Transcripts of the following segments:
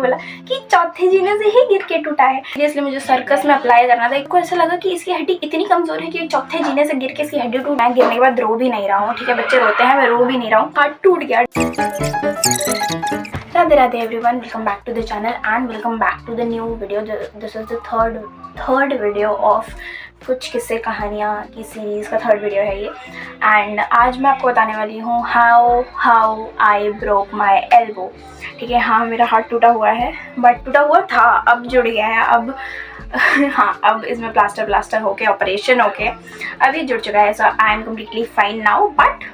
बोला कि चौथे जीने से ही गिर के टूटा है। इसलिए मुझे सर्कस में अप्लाई करना था। को ऐसा लगा कि इसकी हड्डी इतनी कमजोर है कि चौथे जीने से गिर के इसकी हड्डी टूट। मैं गिरने के बाद रो भी नहीं रहा हूँ, ठीक है, बच्चे रोते हैं, मैं रो भी नहीं रहा हूँ, हाथ टूट गया। Radhe Radhe everyone, welcome back to the channel and welcome back to the new video. This is the third video of कुछ किस्से कहानियाँ की सीरीज़ का थर्ड वीडियो है ये। एंड आज मैं आपको बताने वाली हूँ how I broke my elbow. ठीक है, हाँ मेरा हाथ टूटा हुआ है, बट टूटा हुआ था, अब जुड़ गया है, अब हाँ अब इसमें प्लास्टर होके ऑपरेशन होके अभी जुड़ चुका है। So I am completely fine now. But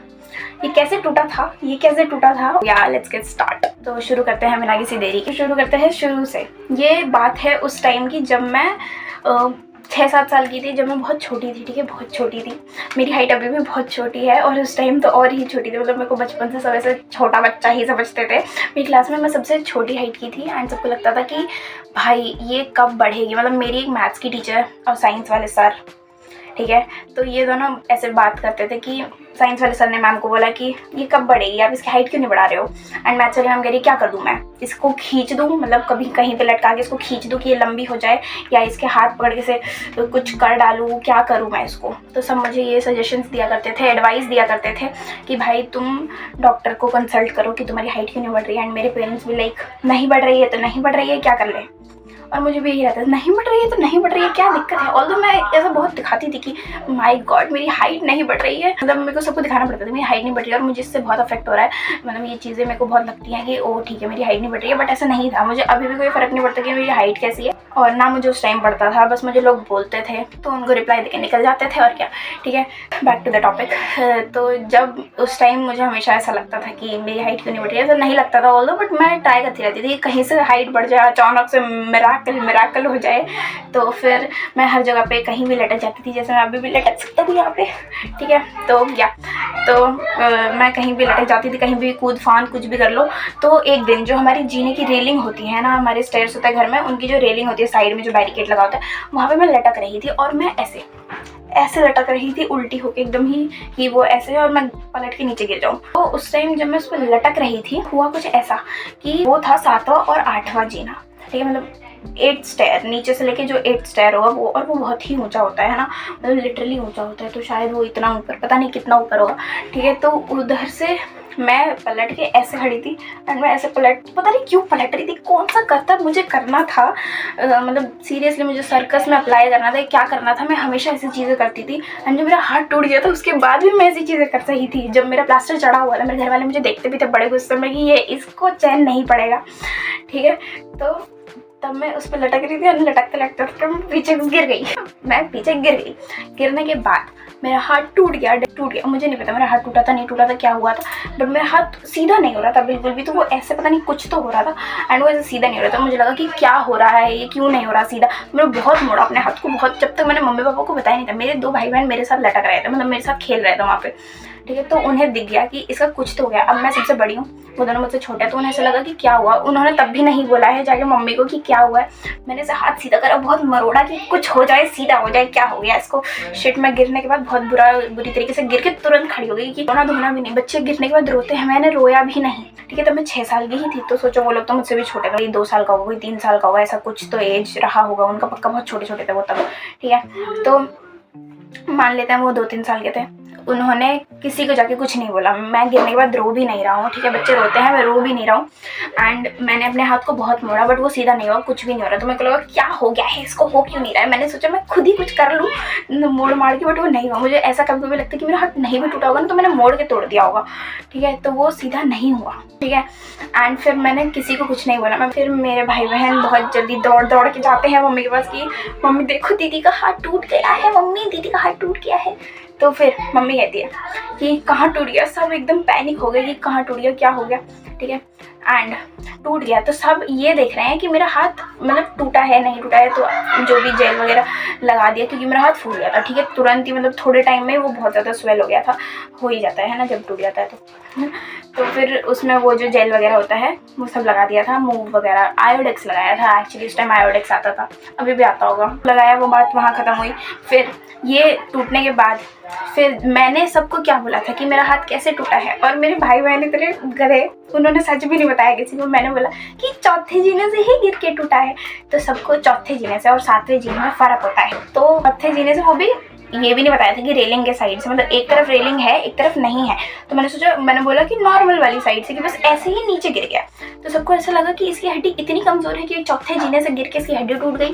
ये कैसे टूटा था या लेट्स गेट स्टार्ट। तो शुरू करते हैं बिना किसी देरी के, शुरू करते हैं शुरू से। ये बात है उस टाइम की जब मैं 6-7 साल की थी, जब मैं बहुत छोटी थी। ठीक है, बहुत छोटी थी। मेरी हाइट अभी भी बहुत छोटी है और उस टाइम तो और ही छोटी थी। मतलब मेरे को बचपन से सब ऐसे छोटा बच्चा ही समझते थे। मेरी क्लास में मैं सबसे छोटी हाइट की थी एंड सबको लगता था कि भाई ये कब बढ़ेगी। मतलब मेरी एक मैथ्स की टीचर और साइंस वाले सर, ठीक है, तो ये दोनों ऐसे बात करते थे कि साइंस वाले सर ने मैम को बोला कि ये कब बढ़ेगी, आप इसकी हाइट क्यों नहीं बढ़ा रहे हो। एंड मैथ्स वाली मैम कह रही क्या कर दूँ मैं, इसको खींच दूँ, मतलब कभी कहीं पे लटका के इसको खींच दूँ कि ये लंबी हो जाए, या इसके हाथ पकड़ के से कुछ कर डालूँ, क्या करूँ मैं इसको। तो सब मुझे ये सजेशंस दिया करते थे, एडवाइस दिया करते थे कि भाई तुम डॉक्टर को कंसल्ट करो कि तुम्हारी हाइट क्यों नहीं बढ़ रही है। एंड मेरे पेरेंट्स भी लाइक नहीं बढ़ रही है तो नहीं बढ़ रही है, क्या कर ले। और मुझे भी यही रहता है नहीं बढ़ रही है तो नहीं बढ़ रही है, क्या दिक्कत है। ऑल्दो मैं ऐसा बहुत दिखाती थी कि माय गॉड मेरी हाइट नहीं बढ़ रही है। मतलब मेरे को सबको दिखाना पड़ता था मेरी हाइट नहीं बढ़ रही है और मुझे इससे बहुत अफेक्ट हो रहा है। मतलब ये चीज़ें मेरे को बहुत लगती हैं कि ओ ठीक है मेरी हाइट नहीं बढ़ रही है, बट ऐसा नहीं था। मुझे अभी भी कोई फ़र्क नहीं पड़ता कि मेरी हाइट कैसी है, और ना मुझे उस टाइम पड़ता था। बस मुझे लोग बोलते थे तो उनको रिप्लाई देके निकल जाते थे, और क्या। ठीक है, बैक टू द टॉपिक। तो जब उस टाइम मुझे हमेशा ऐसा लगता था कि मेरी हाइट क्यों नहीं बढ़ रही है, ऐसा नहीं लगता था ऑल्दो, बट मैं ट्राई करती रहती थी कहीं से हाइट बढ़ जाए, अचानक से मिराकल हो जाए। तो फिर मैं हर जगह पे कहीं भी लटक जाती थी, जैसे मैं अभी भी लटक सकता हूँ यहाँ पे। ठीक है, तो क्या, तो मैं कहीं भी लटक जाती थी, कहीं भी कूद फान कुछ भी कर लो। तो एक दिन जो हमारी जीने की रेलिंग होती है ना, हमारे स्टेयर्स होता है घर में, उनकी जो रेलिंग होती है साइड में जो बैरिकेड लगा होता है, वहाँ पे मैं लटक रही थी। और मैं ऐसे लटक रही थी उल्टी होके एकदम ही कि वो ऐसे, और मैं पलट के नीचे गिर जाऊँ। तो उस टाइम जब मैं उस पर लटक रही थी हुआ कुछ ऐसा कि वो था 7वां और 8वां जीना। ठीक है, मतलब 8 स्टेयर, नीचे से लेके जो 8 स्टेयर होगा वो, और वो बहुत ही ऊंचा होता है ना, मतलब लिटरली ऊंचा होता है। तो शायद वो इतना ऊपर, पता नहीं कितना ऊपर होगा। ठीक है, तो उधर से मैं पलट के ऐसे खड़ी थी एंड मैं ऐसे पता नहीं क्यों पलट रही थी, कौन सा करतब मुझे करना था। मतलब सीरियसली मुझे सर्कस में अप्लाई करना था, क्या करना था। मैं हमेशा ऐसी चीज़ें करती थी एंड जब मेरा हाथ टूट गया था उसके बाद भी मैं ऐसी चीज़ें कर रही थी। जब मेरा प्लास्टर चढ़ा हुआ था मेरे घर वाले मुझे देखते भी थे बड़े गुस्से में कि ये इसको चैन नहीं पड़ेगा। ठीक है, तो तब मैं उस पर लटक रही थी और लटकते मैं पीछे गिर गई। गिरने के बाद मेरा हाथ टूट गया। मुझे नहीं पता मेरा हाथ टूटा था नहीं टूटा था, क्या हुआ था, बट मेरा हाथ सीधा नहीं हो रहा था बिल्कुल भी। तो वो ऐसे पता नहीं कुछ तो हो रहा था एंड वो ऐसे सीधा नहीं हो रहा था। मुझे लगा कि क्या हो रहा है, ये क्यों नहीं हो रहा सीधा। मैंने बहुत मोड़ा अपने हाथ को, बहुत। जब तक मैंने मम्मी पापा को बताया नहीं था, मेरे 2 भाई बहन मेरे साथ लटक रहे थे, मतलब मेरे साथ खेल रहे थे वहाँ पे। ठीक है, तो उन्हें दिख गया कि इसका कुछ तो हो गया। अब मैं सबसे बड़ी हूँ, वो दोनों मुझसे छोटे हैं, तो उन्हें ऐसा लगा कि क्या हुआ। उन्होंने तब भी नहीं बोला है जाके मम्मी को कि क्या हुआ है। मैंने ऐसे हाथ सीधा करा, बहुत मरोड़ा कि कुछ हो जाए, सीधा हो जाए, क्या हो गया इसको। शिट, मैं गिरने के बाद बहुत बुरी तरीके से गिर के तुरंत खड़ी हो गई कि रोना धोना भी नहीं। बच्चे गिरने के बाद रोते हैं, मैंने रोया भी नहीं। ठीक है, तब मैं 6 साल की ही थी। तो सोचो वो लोग तो मुझसे भी छोटे थे, 2 साल का होगा, कोई 3 साल का होगा, ऐसा कुछ तो एज रहा होगा उनका पक्का। बहुत छोटे थे वो तब। ठीक है, तो मान लेते हैं वो 2-3 साल के थे। उन्होंने किसी को जाके कुछ नहीं बोला। मैं गिरने के बाद रो भी नहीं रहा हूँ। ठीक है, बच्चे रोते हैं, मैं रो भी नहीं रहा हूँ। एंड मैंने अपने हाथ को बहुत मोड़ा बट वो सीधा नहीं हुआ, कुछ भी नहीं हो रहा। तो मेरे को लगा क्या हो गया है इसको, हो क्यों नहीं रहा है। मैंने सोचा मैं खुद ही कुछ कर लूँ मोड़ मार के, बट वो नहीं हुआ। मुझे ऐसा कभी कभी लगता है कि मेरा हाथ नहीं भी टूटा होगा ना तो मैंने मोड़ के तोड़ दिया होगा। ठीक है, तो वो सीधा नहीं हुआ। ठीक है, एंड फिर मैंने किसी को कुछ नहीं बोला। फिर मेरे भाई बहन बहुत जल्दी दौड़ के जाते हैं मम्मी के पास कि मम्मी देखो दीदी का हाथ टूट गया है, मम्मी दीदी का हाथ टूट गया है। तो फिर मम्मी कहती है कि कहाँ टूट गया। सब एकदम पैनिक हो गए कि कहाँ टूट गया, क्या हो गया। ठीक है, एंड टूट गया तो सब ये देख रहे हैं कि मेरा हाथ मतलब टूटा है नहीं टूटा है, तो जो भी जेल वगैरह लगा दिया, क्योंकि मेरा हाथ फूल गया था, ठीक है, तुरंत ही, मतलब थोड़े टाइम में वो बहुत ज़्यादा स्वेल हो गया था, हो ही जाता है ना जब टूट जाता है तो फिर उसमें वो जो जेल वगैरह होता है वो सब लगा दिया था, मूव वगैरह, आयोडेक्स लगाया था, एक्चुअली उस टाइम आयोडेक्स आता था, अभी भी आता होगा, लगाया, वो बात वहाँ ख़त्म हुई। फिर ये टूटने के बाद फिर मैंने सबको क्या बोला था कि मेरा हाथ कैसे टूटा है, और मेरे भाई बहन इतने गधे, उन्होंने सच भी नहीं बताया किसी को। मैंने बोला कि चौथे जीने से ही गिर के टूटा है, तो सबको चौथे जीने से और सातवें जीने में फ़र्क होता है, तो चौथे जीने से, वो भी ये भी नहीं बताया था कि रेलिंग के साइड से, मतलब एक तरफ रेलिंग है एक तरफ नहीं है, तो मैंने सोचा, मैंने बोला कि नॉर्मल वाली साइड से, कि बस ऐसे ही नीचे गिर गया, तो सबको ऐसा लगा कि इसकी हड्डी इतनी कमज़ोर है कि चौथे जीने से गिर के इसकी हड्डी टूट गई,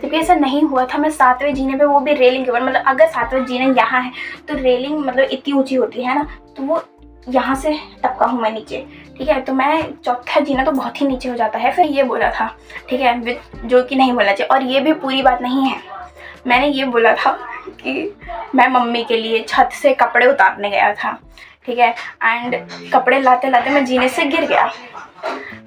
जबकि ऐसा नहीं हुआ था। मैं सातवें जीने पे, वो भी रेलिंग के ऊपर, मतलब अगर सातवें जीने यहाँ है तो रेलिंग मतलब इतनी ऊंची होती है ना, तो वो यहाँ से टपका हूँ मैं नीचे, ठीक है, तो मैं चौथा जीना तो बहुत ही नीचे हो जाता है। फिर ये बोला था, ठीक है, जो कि नहीं बोलना चाहिए, और ये भी पूरी बात नहीं है, मैंने ये बोला था कि मैं मम्मी के लिए छत से कपड़े उतारने गया था, ठीक है, एंड कपड़े लाते लाते मैं जीने से गिर गया,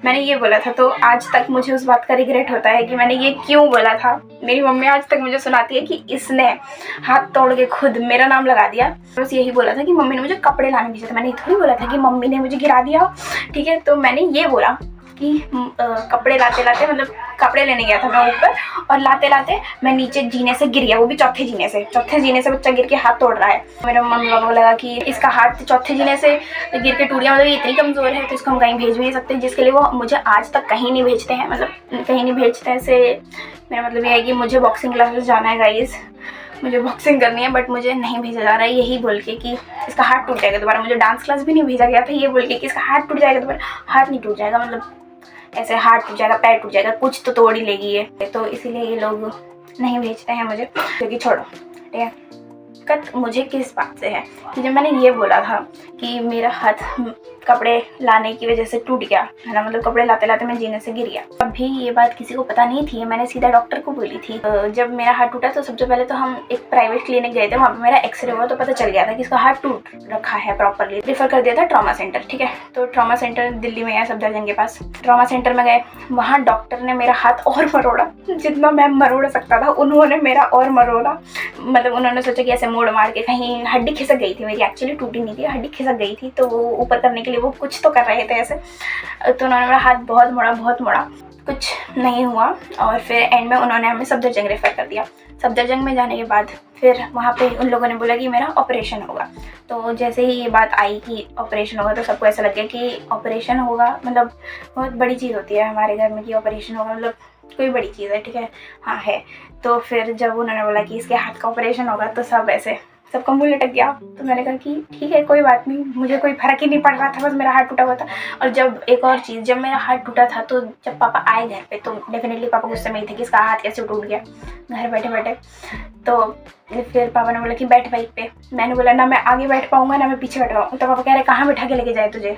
मैंने ये बोला था। तो आज तक मुझे उस बात का रिग्रेट होता है कि मैंने ये क्यों बोला था। मेरी मम्मी आज तक मुझे सुनाती है कि इसने हाथ तोड़ के खुद मेरा नाम लगा दिया, बस यही बोला था कि मम्मी ने मुझे कपड़े लाने भेजे थे, मैंने ये थोड़ी बोला था कि मम्मी ने मुझे गिरा दिया, ठीक है, तो मैंने ये बोला कि कपड़े लाते लाते, मतलब कपड़े लेने गया था मैं ऊपर, और लाते लाते मैं नीचे जीने से गिर गया, वो भी चौथे जीने से। चौथे जीने से बच्चा गिर के हाथ तोड़ रहा है। मेरे मम्मी पापा को लगा कि इसका हाथ चौथे जीने से गिर के टूट गया, मतलब ये इतनी कमज़ोर है तो इसको हम कहीं भेज भी नहीं सकते, जिसके लिए वो मुझे आज तक कहीं नहीं भेजते हैं, मतलब कहीं नहीं भेजते हैं से मेरा मतलब ये है कि मुझे बॉक्सिंग क्लासेस जाना है गाइस, मुझे बॉक्सिंग करनी है, बट मुझे नहीं भेजा जा रहा है, यही बोल के कि इसका हाथ टूट जाएगा दोबारा। मुझे डांस क्लास भी नहीं भेजा गया था ये बोल के कि इसका हाथ टूट जाएगा दोबारा, हाथ नहीं टूट जाएगा, मतलब ऐसे हाथ टूट जाएगा, पैर टूट जाएगा, कुछ तो तोड़ ही लेगी ये, तो इसीलिए ये लोग नहीं भेजते हैं मुझे, क्योंकि छोड़ो, ठीक है। दिक्कत मुझे किस बात से है कि जब मैंने ये बोला था कि मेरा हाथ कपड़े लाने की वजह से टूट गया है ना, मतलब कपड़े लाते लाते मैं जीने से गिर गया, अभी ये बात किसी को पता नहीं थी, मैंने सीधा डॉक्टर को बोली थी। जब मेरा हाथ टूटा तो सबसे पहले तो हम एक प्राइवेट क्लिनिक गए थे, वहाँ पे मेरा एक्सरे हुआ तो पता चल गया था कि इसका हाथ टूट रखा है प्रॉपरली, रेफर कर दिया था ट्रॉमा सेंटर, ठीक है। तो ट्रॉमा सेंटर दिल्ली में है, सफदरजंग के पास। ट्रॉमा सेंटर में गए, वहाँ डॉक्टर ने मेरा हाथ और मरोड़ा, जितना मैं मरोड़ सकता था उन्होंने मेरा और मरोड़ा, मतलब उन्होंने सोचा कि ऐसे मोड़ मार के, कहीं हड्डी खिसक गई थी मेरी, एक्चुअली टूटी नहीं थी, हड्डी खिसक गई थी, तो वो ऊपर करने के लिए वो कुछ तो कर रहे थे ऐसे, तो उन्होंने मेरा हाथ बहुत मोड़ा, कुछ नहीं हुआ, और फिर एंड में उन्होंने हमें सफदरजंग रेफर कर दिया। सफदरजंग में जाने के बाद फिर वहाँ पे उन लोगों ने बोला कि मेरा ऑपरेशन होगा। तो जैसे ही ये बात आई कि ऑपरेशन होगा, तो सबको ऐसा लग गया कि ऑपरेशन होगा मतलब बहुत बड़ी चीज़ होती है हमारे घर में कि ऑपरेशन होगा, मतलब कोई बड़ी चीज़ है, ठीक है, हाँ है। तो फिर जब उन्होंने बोला कि इसके हाथ का ऑपरेशन होगा तो सब ऐसे, सबका मुँह लटक गया। तो मैंने कहा कि ठीक है, कोई बात नहीं, मुझे कोई फर्क ही नहीं पड़ रहा था, बस मेरा हाथ टूटा हुआ था। और जब एक और चीज़, जब मेरा हाथ टूटा था तो जब पापा आए घर पे, तो डेफिनेटली पापा गुस्से में ही थे कि इसका हाथ कैसे टूट गया घर बैठे बैठे। तो फिर पापा ने बोला कि बैठ बाइक पे। मैंने बोला ना मैं आगे बैठ पाऊँगा ना मैं पीछे बैठ पाऊँगा। तो पापा कह रहे कहाँ बैठा के लेके जाए तुझे,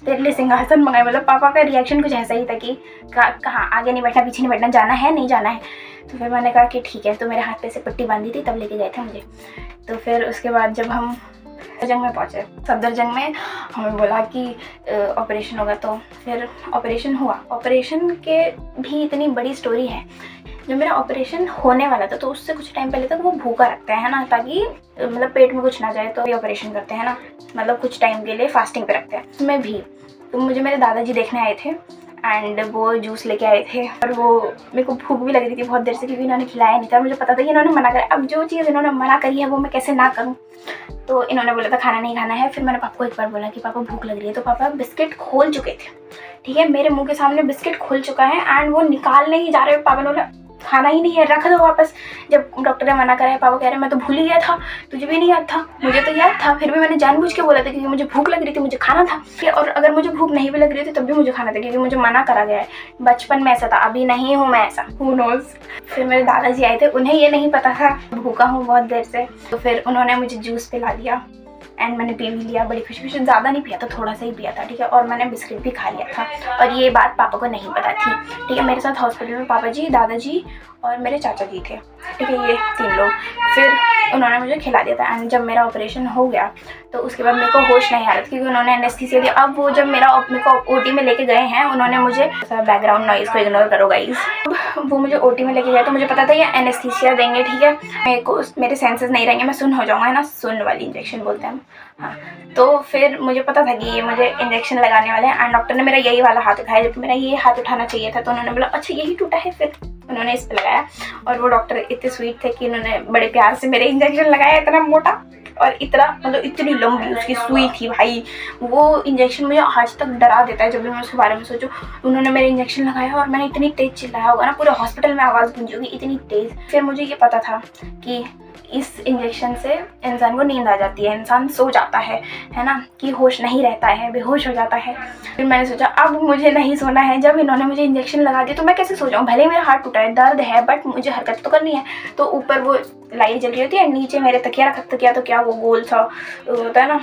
तेरे लिए सिंहासन मंगाए। मतलब पापा का रिएक्शन कुछ ऐसा ही था कि कहाँ आगे नहीं बैठना पीछे नहीं बैठना, जाना है नहीं जाना है। तो फिर मैंने कहा कि ठीक है। तो मेरे हाथ पे से पट्टी बांधी थी तब लेके गए थे मुझे। तो फिर उसके बाद जब हम सफदरजंग में पहुँचे, सफदरजंग में हमें बोला कि ऑपरेशन होगा। तो फिर ऑपरेशन हुआ। ऑपरेशन के भी इतनी बड़ी स्टोरी है। जब मेरा ऑपरेशन होने वाला था तो उससे कुछ टाइम पहले तक वो भूखा रखते हैं ना, ताकि मतलब पेट में कुछ ना जाए, तो ये ऑपरेशन करते हैं ना, मतलब कुछ टाइम के लिए फास्टिंग पे रखते हैं। मैं भी, तो मुझे मेरे दादाजी देखने आए थे एंड वो जूस लेके आए थे, और वो मेरे को भूख भी लग रही थी बहुत देर से, क्योंकि इन्होंने खिलाया नहीं था। मुझे पता था कि इन्होंने मना करा, अब जो चीज़ इन्होंने मना करी है वो मैं कैसे ना करूँ। तो इन्होंने बोला था खाना नहीं खाना है। फिर मैंने पापा को एक बार बोला कि पापा भूख लग रही है, तो पापा बिस्किट खोल चुके थे, ठीक है, मेरे मुंह के सामने बिस्किट खोल चुका है एंड वो निकालने ही जा रहे हो। पापा ने बोला खाना ही नहीं है, रख दो वापस। जब डॉक्टर ने मना करा है, पापा कह रहे हैं मैं तो भूल ही गया था, तुझे भी नहीं याद था, मुझे तो याद था, फिर भी मैंने जानबूझ के बोला था क्योंकि मुझे भूख लग रही थी, मुझे खाना था। और अगर मुझे भूख नहीं भी लग रही थी तब भी मुझे खाना था, क्योंकि मुझे मना करा गया है। बचपन में ऐसा था, अभी नहीं हूँ मैं ऐसा, हू नोज। फिर मेरे दादाजी आए थे, उन्हें ये नहीं पता था भूखा हूँ बहुत देर से। तो फिर उन्होंने मुझे जूस पिला दिया एंड मैंने पी भी लिया बड़ी खुशी खुशी, ज़्यादा नहीं पिया था, थोड़ा सा ही पिया था, ठीक है। और मैंने बिस्किट भी खा लिया था और ये बात पापा को नहीं पता थी, ठीक है। मेरे साथ हॉस्पिटल में पापा जी, दादाजी और मेरे चाचा जी थे, ठीक है, ये 3 लोग। फिर उन्होंने मुझे खिला दिया था एंड जब मेरा ऑपरेशन हो गया तो उसके बाद मेरे को होश नहीं आ रहा था क्योंकि उन्होंने एनेस्थीसिया दिया। अब वो जब मेरे को ओटी में लेके गए हैं उन्होंने मुझे, बैकग्राउंड नॉइज को इग्नोर करो गाइस, वो मुझे ओटी में लेके गए तो मुझे पता था ये एनेस्थीसिया देंगे, ठीक है। मेरे को मेरे सेंसेस नहीं रहेंगे, मैं सुन्न हो जाऊँगा, है ना, सुन्न वाली इंजेक्शन बोलते हैं हम, हाँ। तो फिर मुझे पता था कि ये मुझे इंजेक्शन लगाने वाले हैं एंड डॉक्टर ने मेरा यही वाला हाथ उठाया जबकि मेरा ये हाथ उठाना चाहिए था, तो उन्होंने बोला अच्छा यही टूटा है, फिर उन्होंने इस पे लगाया। और वो डॉक्टर इतने स्वीट थे कि उन्होंने बड़े प्यार से मेरे इंजेक्शन लगाया, इतना मोटा और इतना मतलब इतनी लंबी उसकी सुई थी भाई। वो इंजेक्शन मुझे आज तक डरा देता है जब भी मैं उसके बारे में सोचूं। उन्होंने मेरे इंजेक्शन लगाया और मैंने इतनी तेज चिल्लाया होगा ना, पूरे हॉस्पिटल में आवाज़ गूंजी होगी, इतनी तेज। फिर मुझे ये पता था कि इस इंजेक्शन से इंसान को नींद आ जाती है, इंसान सो जाता है ना, कि होश नहीं रहता है, बेहोश हो जाता है। फिर मैंने सोचा अब मुझे नहीं सोना है, जब इन्होंने मुझे इंजेक्शन लगा दिया तो मैं कैसे सो जाऊँ, भले ही मेरा हाथ टूटा है, दर्द है, बट मुझे हरकत तो करनी है। तो ऊपर वो लाइट जल रही होती है, नीचे मेरे तकिया रखा, तकिया तो क्या वो गोल सा होता है ना,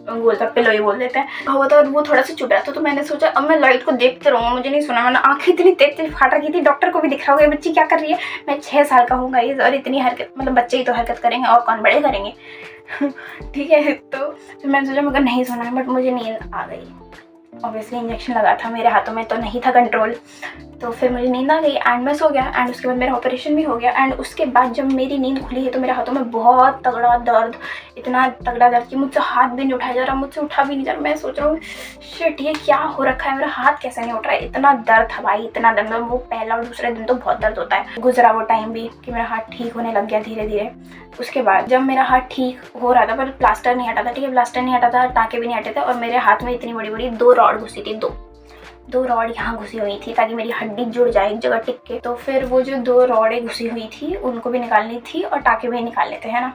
गोल सा पिलो ही बोल देते हैं, हुआ था और वो थोड़ा सा चुभ रहा था। तो मैंने सोचा अब मैं लाइट को देखते रहूँगा, मुझे नहीं सुना। मैंने आँखें इतनी तेज फाट रखी थी, डॉक्टर को भी दिख रहा होगा ये बच्ची क्या कर रही है। मैं 6 साल का हूँ गाइस और इतनी हरकत, मतलब बच्चे ही तो हरकत करेंगे और कौन बड़े करेंगे ठीक है। तो मैंने सोचा मगर नहीं सुना है, बट मुझे नींद आ गई। ऑब्वियसली इंजेक्शन लगा था, मेरे हाथों में तो नहीं था कंट्रोल, तो फिर मुझे नींद आ गई एंड मैं सो गया एंड उसके बाद मेरा ऑपरेशन भी हो गया। एंड उसके बाद जब मेरी नींद खुली है तो मेरे हाथों में बहुत तगड़ा दर्द, इतना तगड़ा दर्द कि मुझसे हाथ भी नहीं उठाया जा रहा, मुझसे उठा भी नहीं जा रहा। मैं सोच रहा हूँ शिट ये क्या हो रखा है, मेरा हाथ कैसे नहीं उठ रहा है, इतना दर्द था भाई, इतना दर्द। वो पहला और दूसरे दिन तो बहुत दर्द होता है। गुजरा वो टाइम भी कि मेरा हाथ ठीक होने लग गया धीरे धीरे। उसके बाद जब मेरा हाथ ठीक हो रहा था पर प्लास्टर नहीं हटा था, ठीक है, प्लास्टर नहीं हटा था, टाँके भी नहीं हटे थे और मेरे हाथ में इतनी बड़ी बड़ी 2 रॉड घुसी थी, दो रॉड यहाँ घुसी हुई थी ताकि मेरी हड्डी जुड़ जाए एक जगह टिक के। तो फिर वो जो 2 रॉडें घुसी हुई थी उनको भी निकालनी थी और टाँके भी निकालने थे, है ना।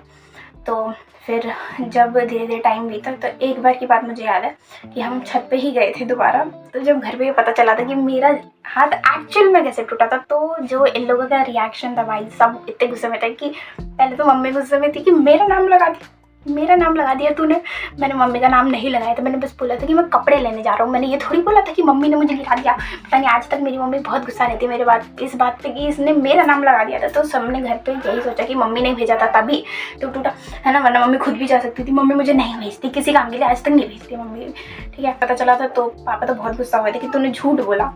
तो फिर जब धीरे धीरे टाइम बीता तो एक बार की बात मुझे याद है कि हम छत पे ही गए थे दोबारा। तो जब घर पे पता चला था कि मेरा हाथ एक्चुअल में कैसे टूटा था, तो जो इन लोगों का रिएक्शन था भाई, सब इतने गुस्से में थे कि पहले तो मम्मी गुस्से में थी कि मेरा नाम लगा दिया तूने। मैंने मम्मी का नाम नहीं लगाया था, मैंने बस बोला था कि मैं कपड़े लेने जा रहा हूँ। मैंने ये थोड़ी बोला था कि मम्मी ने मुझे गिरा दिया। पता नहीं आज तक मेरी मम्मी बहुत गुस्सा रहती है मेरे इस बात पे कि इसने मेरा नाम लगा दिया था। तो सबने घर पे यही सोचा कि मम्मी ने भेजा था तभी तो टूटा, है ना, वरना मम्मी खुद भी जा सकती थी। मम्मी मुझे नहीं भेजती किसी काम के लिए, आज तक नहीं भेजती मम्मी, ठीक है। पता चला था तो पापा तो बहुत गुस्सा हुए थे कि तूने झूठ बोला,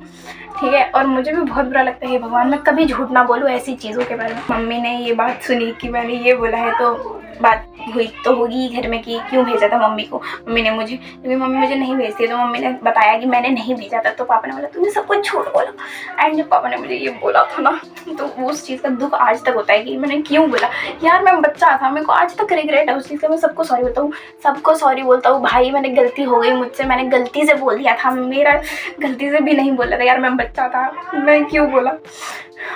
ठीक है। और मुझे भी बहुत बुरा लगता है भगवान मैं कभी झूठ ना बोलूँ ऐसी चीज़ों के बारे में। मम्मी ने ये बात सुनी कि मैंने ये बोला है तो बात हुई तो होगी घर में कि क्यों भेजा था मम्मी को, मम्मी ने मुझे, क्योंकि मम्मी मुझे नहीं भेजती है। तो मम्मी ने बताया कि मैंने नहीं भेजा था, तो पापा ने बोला तूने सब कुछ झूठ बोला। एंड जब पापा ने मुझे ये बोला था ना तो उस चीज़ का दुख आज तक होता है कि मैंने क्यों बोला यार, मैं बच्चा था, मेरे को आज तक रिग्रेट है उस चीज़ का। मैं सबको सॉरी बोलता हूँ भाई, मैंने गलती हो गई मुझसे, मैंने गलती से बोल दिया था, मेरा गलती से भी नहीं बोला था यार, मैं बच्चा था, मैं क्यों बोला।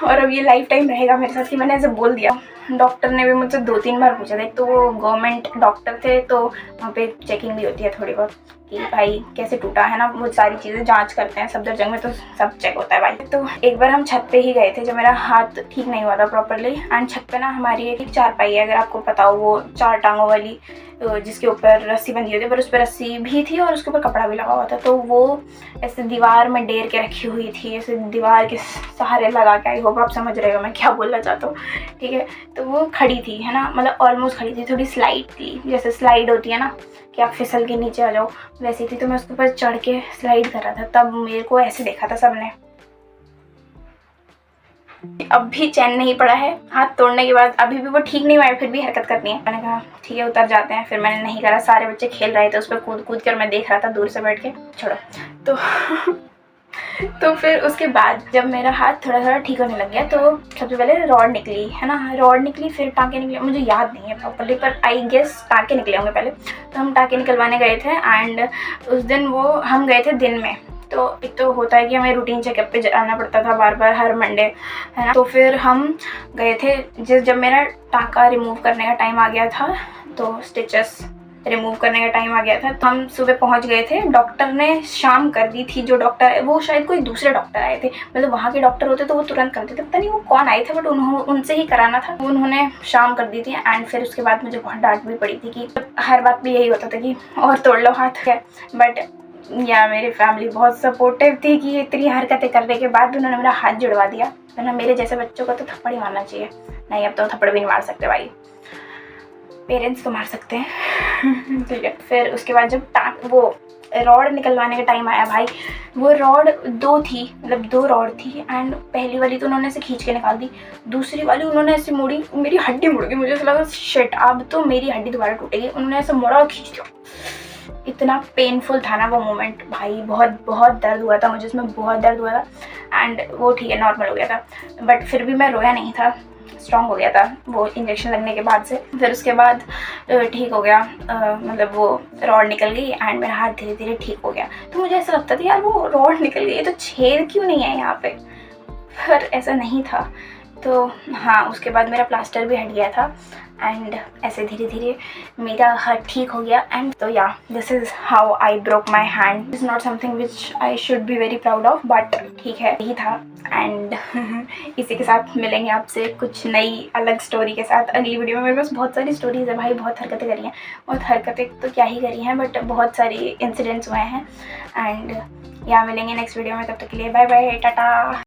और अब ये लाइफ टाइम रहेगा मेरे साथ कि मैंने ऐसे बोल दिया। डॉक्टर ने भी मुझसे 2-3 बार पूछा था, एक तो वो गवर्नमेंट डॉक्टर थे तो वहाँ पे चेकिंग भी होती है थोड़ी बहुत कि भाई कैसे टूटा, है ना, वो सारी चीज़ें जांच करते हैं, सफदरजंग में तो सब चेक होता है भाई। तो एक बार हम छत पे ही गए थे जब मेरा हाथ ठीक नहीं हुआ था प्रॉपरली। एंड छत पे ना हमारी एक चारपाई है, अगर आपको पता हो, वो 4 टांगों वाली जिसके ऊपर रस्सी बंधी होती है, पर उस पर रस्सी भी थी और उसके ऊपर कपड़ा भी लगा हुआ था। तो वो ऐसे दीवार में डेर के रखी हुई थी, ऐसे दीवार के सहारे लगा के, आई होप आप समझ रहे हो मैं क्या बोलना चाहता हूँ, ठीक है। तो वो खड़ी थी, है ना, मतलब ऑलमोस्ट खड़ी थी, थोड़ी स्लाइडली जैसे स्लाइड होती है ना कि आप फिसल के नीचे आ जाओ, वैसी थी। तो मैं उसके ऊपर चढ़ के स्लाइड कर रहा था, तब मेरे को ऐसे देखा था सबने। अब भी चैन नहीं पड़ा है, हाथ तोड़ने के बाद अभी भी वो ठीक नहीं हुआ है, फिर भी हरकत करनी है। मैंने कहा ठीक है उतर जाते हैं, फिर मैंने नहीं करा। सारे बच्चे खेल रहे थे उस पर कूद कर, मैं देख रहा था दूर से बैठ के, छोड़ो। तो फिर उसके बाद जब मेरा हाथ थोड़ा ठीक होने लग गया तो सबसे पहले रॉड निकली, है ना, रॉड निकली, फिर टाँके निकले, मुझे याद नहीं है प्रॉपर्ली पर आई गेस टाँके निकले होंगे पहले। तो हम टाँके निकलवाने गए थे एंड उस दिन वो हम गए थे दिन में। तो एक तो होता है कि हमें रूटीन चेकअप पे जाना पड़ता था बार बार हर मंडे, है ना। तो फिर हम गए थे जब मेरा टाँका रिमूव करने का टाइम आ गया था तो स्टिचेस रिमूव करने का टाइम आ गया था। तो हम सुबह पहुंच गए थे, डॉक्टर ने शाम कर दी थी। जो डॉक्टर, वो शायद कोई दूसरे डॉक्टर आए थे, मतलब वहाँ के डॉक्टर होते तो वो तुरंत करते थे, पता नहीं वो कौन आए थे, बट उनसे ही कराना था, उन्होंने शाम कर दी थी। एंड फिर उसके बाद मुझे बहुत डांट भी पड़ी थी कि हर बात में यही होता था कि और तोड़ लो हाथ है। बट या मेरी फैमिली बहुत सपोर्टिव थी कि इतनी हरकतें करने के बाद भी उन्होंने मेरा हाथ जुड़वा दिया, वरना मेरे जैसे बच्चों को तो थप्पड़ ही मारना चाहिए। नहीं, अब तो थप्पड़ भी नहीं मार सकते भाई, पेरेंट्स तो मार सकते हैं। ठीक है, फिर उसके बाद जब वो रॉड निकलवाने का टाइम आया भाई, वो रॉड 2 थी, मतलब 2 रॉड थी। एंड पहली वाली तो उन्होंने ऐसे खींच के निकाल दी, दूसरी वाली उन्होंने ऐसे मोड़ी, मेरी हड्डी मुड़ गई। मुझे ऐसा लगा शिट, अब तो मेरी हड्डी दोबारा टूटेगी। उन्होंने ऐसे मोड़ा और खींच दिया। इतना पेनफुल था ना वो मोमेंट भाई, बहुत बहुत दर्द हुआ था मुझे, उसमें बहुत दर्द हुआ था। एंड वो ठीक है, नॉर्मल हो गया था, बट फिर भी मैं रोया नहीं था, स्ट्रॉन्ग हो गया था वो इंजेक्शन लगने के बाद से। फिर उसके बाद ठीक हो गया, मतलब वो रॉड निकल गई एंड मेरा हाथ धीरे धीरे ठीक हो गया। तो मुझे ऐसा लगता था यार वो रॉड निकल गई है तो छेद क्यों नहीं है यहाँ पे, पर ऐसा नहीं था। तो हाँ, उसके बाद मेरा प्लास्टर भी हट गया था एंड ऐसे धीरे धीरे मेरा हाथ ठीक हो गया। एंड तो या this is how I broke my hand. Is not something which I should be very proud of, but ठीक है, यही था। एंड इसी के साथ मिलेंगे आपसे कुछ नई अलग स्टोरी के साथ अगली वीडियो में। मेरे पास बहुत सारी स्टोरीज़ है भाई, बहुत हरकतें करी हैं, बहुत हरकतें तो क्या ही करी हैं, बट बहुत सारी इंसिडेंट्स हुए हैं। एंड या मिलेंगे नेक्स्ट वीडियो में, तब तक के लिए बाय बाय, टाटा।